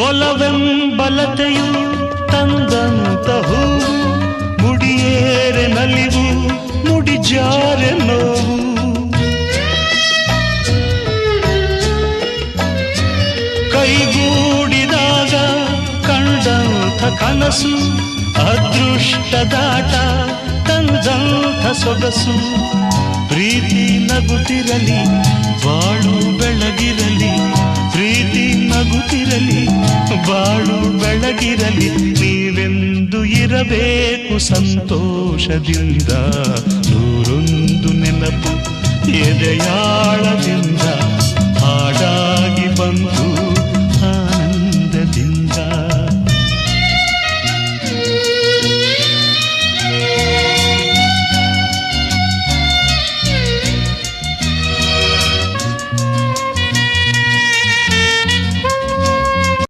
ಒಲವೆಂಬಲತೆಯು ತಂದಂತ ಹೂವು, ಮುಡಿಯೇರೆ ನಲಿವು, ಮುಡಿಜಾರೆ ನೋವು. ಕೈಗೂಡಿದಾಗ ಕಂಡಂಥ ಕನಸು, ಅದೃಷ್ಟದಾಟ ತಂದಂಥ ಸೊಗಸು. ಪ್ರೀತಿ ನಗುತ್ತಿರಲಿ, ಬಾಳು ಬೆಳಗಿರಲಿ. ಪ್ರೀತಿ ನಗುತ್ತಿರಲಿ, ಬಾಳು ಬೆಳಗಿರಲಿ. ನೀವೆಂದು ಇರಬೇಕು ಸಂತೋಷದಿಂದ, ನೂರೊಂದು ನೆನಪು ಎದೆಯಾಳದಿಂದ.